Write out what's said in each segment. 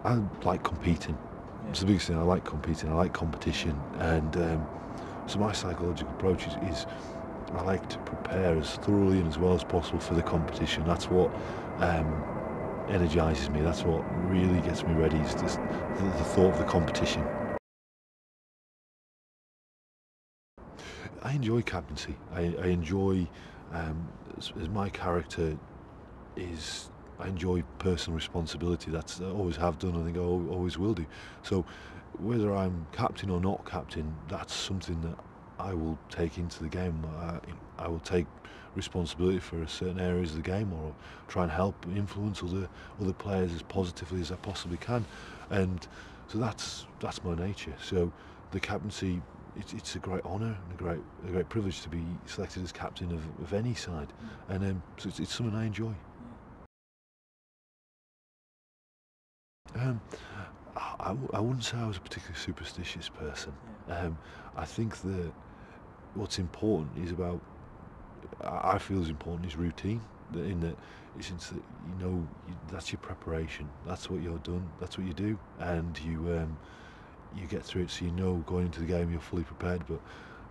I like competing. It's the biggest thing. I like competing. I like competition, and so my psychological approach is I like to prepare as thoroughly and as well as possible for the competition. That's what um, energizes me. That's what really gets me ready. Is just the thought of the competition. I enjoy captaincy. I enjoy as my character is. I enjoy personal responsibility. That's I always have done. I think I always will do. So whether I'm captain or not captain, that's something that I will take into the game. I will take responsibility for certain areas of the game, or try and help influence other players as positively as I possibly can, and so that's my nature. So the captaincy, it's a great honour and a great privilege to be selected as captain of any side, and so it's something I enjoy. Um, I wouldn't say I was a particularly superstitious person. Um, I think that what's important is about I feel is important is routine. In that, it's that that's your preparation. That's what you're done. That's what you do, and you get through it. So going into the game you're fully prepared. But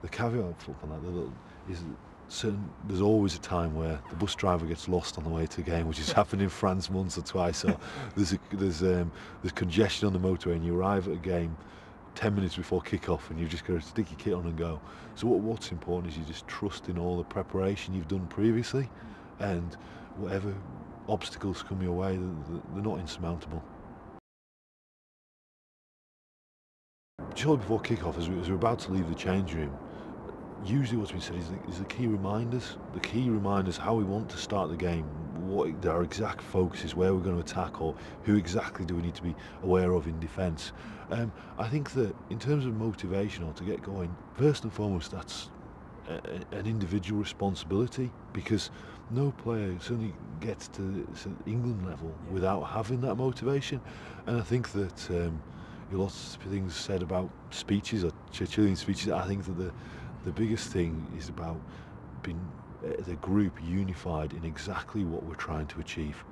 the caveat on that is that there's always a time where the bus driver gets lost on the way to the game, which has happened in France once or twice. Or there's congestion on the motorway, and you arrive at a game 10 minutes before kick-off and you've just got to stick your kit on and go. So what's important is you just trust in all the preparation you've done previously, and whatever obstacles come your way, they're not insurmountable. Shortly before kick-off, as we're about to leave the change room, usually what's been said is the key reminders how we want to start the game, what our exact focus is, where we're going to attack, or who exactly do we need to be aware of in defence. I think that in terms of motivation or to get going, first and foremost, that's an individual responsibility, because no player certainly gets to England level without having that motivation. And I think that lots of things said about speeches or Churchillian speeches. I think that the biggest thing is about being the group unified in exactly what we're trying to achieve.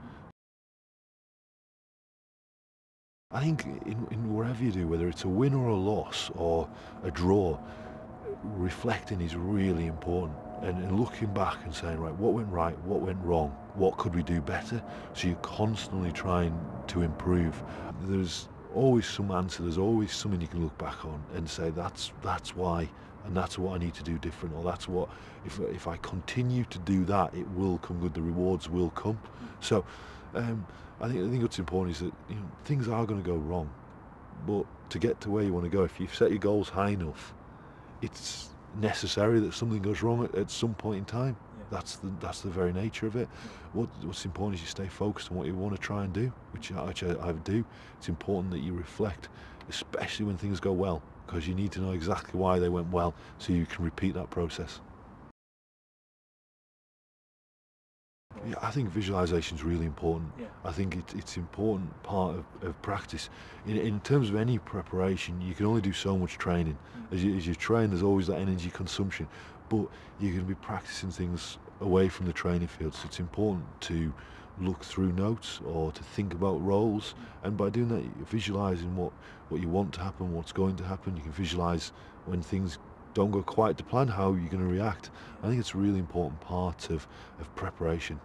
I think in wherever you do, whether it's a win or a loss or a draw, reflecting is really important, and looking back and saying, right, what went wrong, what could we do better, so you're constantly trying to improve. There's always some answer, there's always something you can look back on and say that's why, and that's what I need to do different, or that's what, if I continue to do that, it will come good, the rewards will come. So um, I think what's important is that things are going to go wrong, but to get to where you want to go, if you've set your goals high enough, it's necessary that something goes wrong at some point in time. That's the very nature of it. What's important is you stay focused on what you want to try and do, which I do. It's important that you reflect, especially when things go well, because you need to know exactly why they went well, so you can repeat that process. Yeah, I think visualization is really important. I think it's important part of practice. In terms of any preparation, you can only do so much training. As you train, there's always that energy consumption, but you're going to be practicing things away from the training field. So it's important to look through notes or to think about roles, and by doing that, you're visualizing what you want to happen, what's going to happen. You can visualize when things don't go quite to plan, how you're going to react. I think it's a really important part of preparation.